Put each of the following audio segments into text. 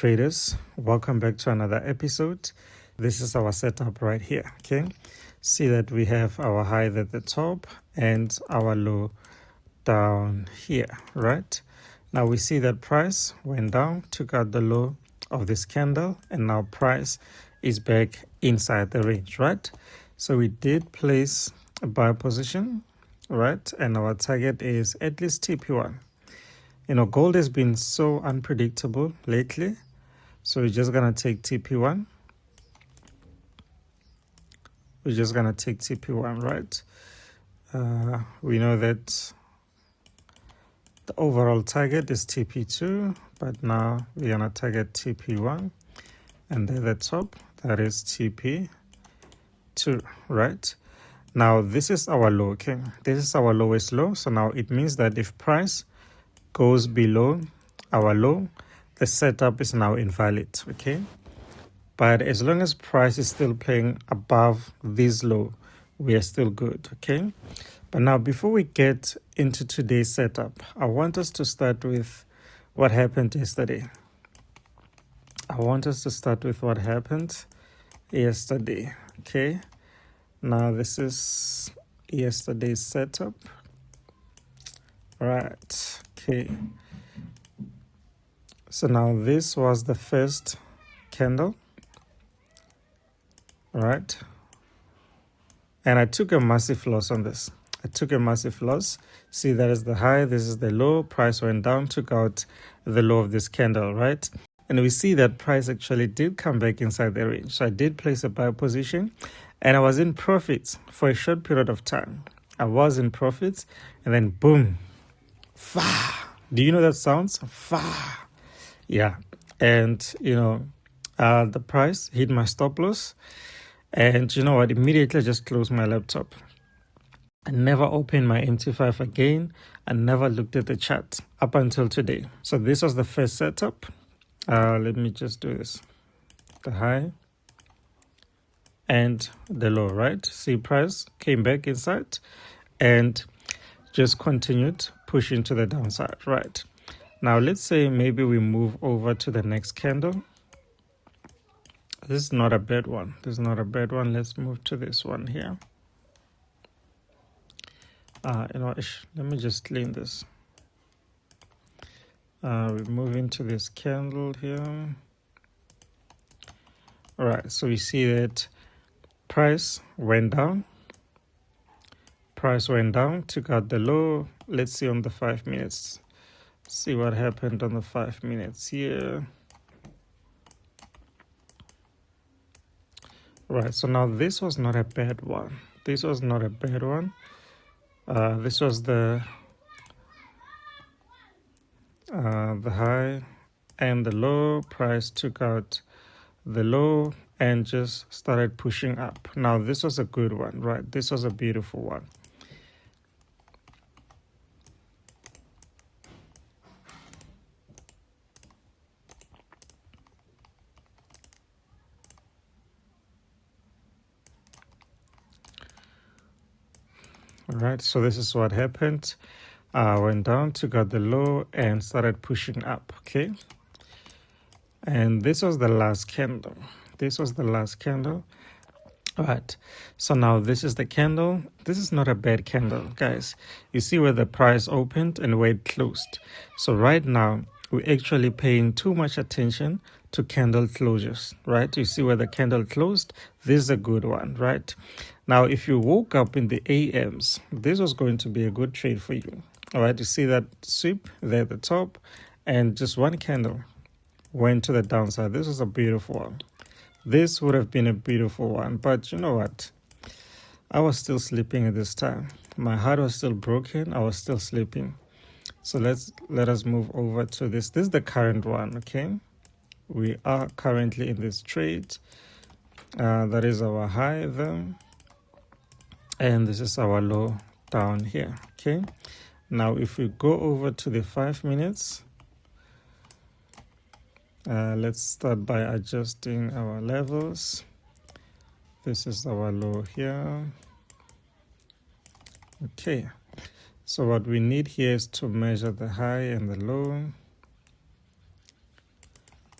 traders, welcome back to another episode. This is our setup right here. Okay, see that we have our high at the top and our low down here, right? Now we see that price went down, took out the low of this candle, and now price is back inside the range, right? So we did place a buy position, right? And our target is at least TP1. You know, gold has been so unpredictable lately. So we're just going to take TP1. We're just going to take TP1, right? We know that the overall target is TP2, but now we're going to target TP1. And then the top, that is TP2, right? Now, this is our low, okay? This is our lowest low. So now it means that if price goes below our low, the setup is now invalid, okay? But as long as price is still playing above this low, we are still good, okay? But now before we get into today's setup, I want us to start with what happened yesterday. Okay? Now this is yesterday's setup. Right, okay. So now this was the first candle, right? And I took a massive loss on this. See, that is the high, this is the low. Price went down, took out the low of this candle, right? And we see that price actually did come back inside the range. So I did place a buy position and I was in profits for a short period of time. And then boom. Fa. Do you know that sounds? Fa. Yeah. And, you know, the price hit my stop loss. And you know what? Immediately I just closed my laptop. I never opened my MT5 again. I never looked at the chart up until today. So this was the first setup. Let me just do this. The high and the low, right? See, price came back inside and just continued pushing to the downside, right? Now let's say maybe we move over to the next candle. This is not a bad one. Let's move to this one here. Let me just clean this. We move into this candle here. All right, so we see that price went down, took out the low. Let's see on the 5 minutes. See what happened on the 5 minutes here. Right, so now this was not a bad one. This was the high and the low. Price took out the low and just started pushing up. Now this was a good one, right? This was a beautiful one. All right, so this is what happened. Went down, took out the low and started pushing up, okay? And this was the last candle. All right, so now this is the candle. This is not a bad candle, guys. You see where the price opened and where it closed. So right now, we're actually paying too much attention to candle closures, right? You see where the candle closed. This is a good one, right? Now, if you woke up in the AMs, this was going to be a good trade for you. All right, you see that sweep there at the top and just one candle went to the downside. This was a beautiful one. This would have been a beautiful one, but you know what? I was still sleeping at this time. My heart was still broken. I was still sleeping. So let us move over to this. This is the current one, okay? We are currently in this trade. That is our high there. And this is our low down here, okay? Now, if we go over to the 5 minutes, let's start by adjusting our levels. This is our low here. Okay, so what we need here is to measure the high and the low.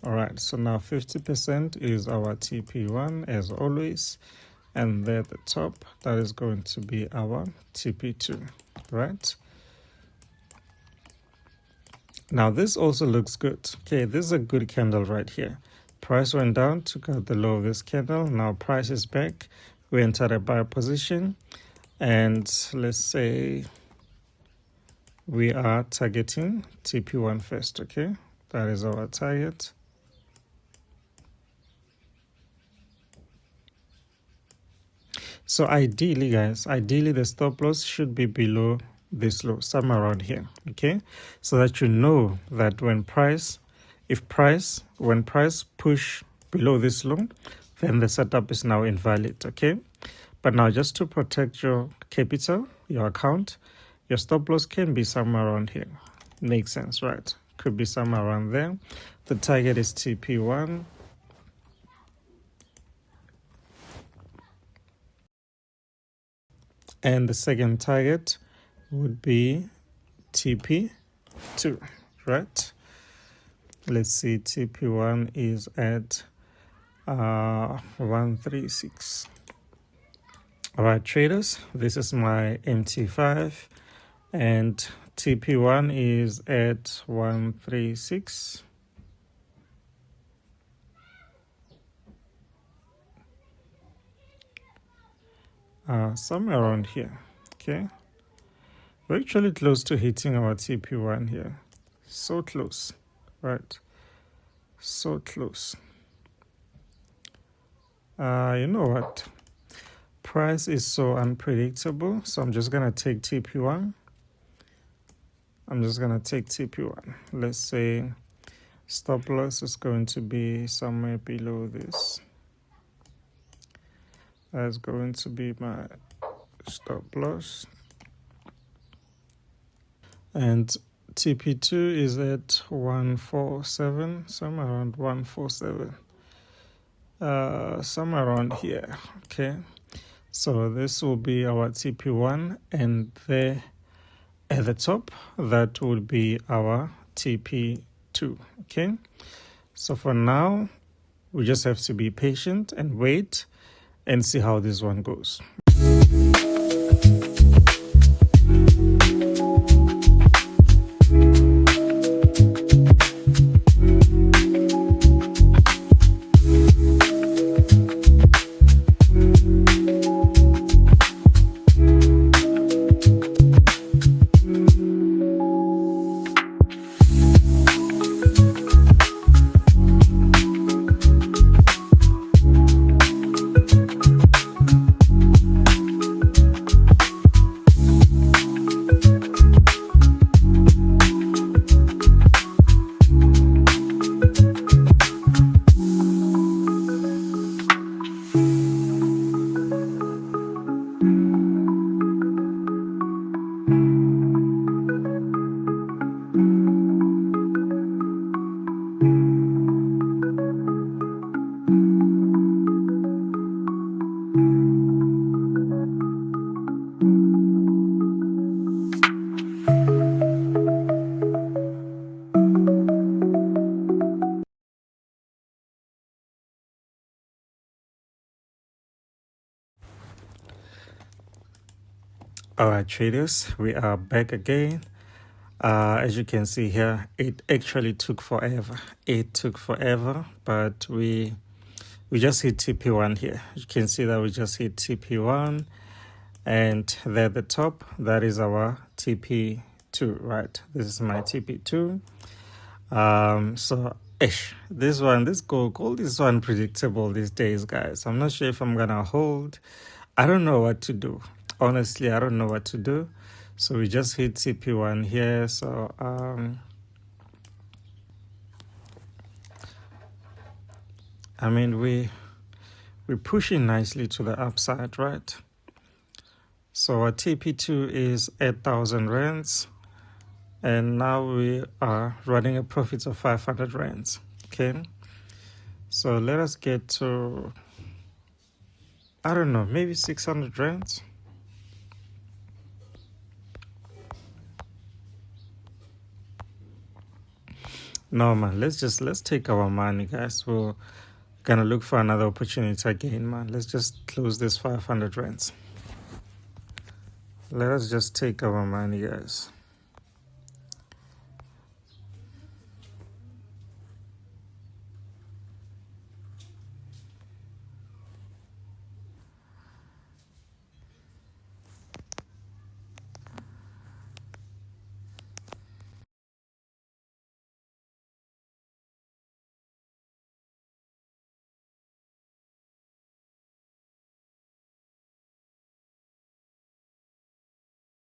All right, so now 50% is our TP1 as always, and there at the top, that is going to be our TP2, right? Now this also looks good. Okay, this is a good candle right here. Price went down, took out the low of this candle. Now price is back. We entered a buy position, and let's say we are targeting TP1 first. Okay, that is our target. So ideally, guys, the stop loss should be below this low, somewhere around here. Okay, so that you know that when price push below this low, then the setup is now invalid. Okay, but now just to protect your capital, your account, your stop loss can be somewhere around here. Makes sense, right? Could be somewhere around there. The target is TP1. And the second target would be TP2, right? Let's see, TP1 is at 136. All right, traders, this is my MT5, and TP1 is at 136. Somewhere around here. Okay, we're actually close to hitting our TP1 here. So close, right? So close. You know what? Price is so unpredictable, so I'm just gonna take TP1. Let's say stop loss is going to be somewhere below this. That's going to be my stop loss. And TP2 is at 147, somewhere around 147. Somewhere around here. Okay. So this will be our TP1, and there at the top, that will be our TP2. Okay. So for now, we just have to be patient and wait and see how this one goes. All right, traders, we are back again. As you can see here, it actually took forever. But we just hit TP1 here. You can see that we just hit TP1, and there at the top, that is our TP2, right? This is my TP2. So this gold is so unpredictable these days, guys. I'm not sure if I'm gonna hold. I don't know what to do. Honestly, I don't know what to do. So we just hit TP1 here. So I mean, we're pushing nicely to the upside, right? So our TP2 is 8,000 rands, and now we are running a profit of 500 rands. Okay, so let us get to, I don't know, maybe 600 rands. No, man, let's take our money, guys. We're gonna look for another opportunity again, man. Let's just close this 500 rands. Let us just take our money, guys.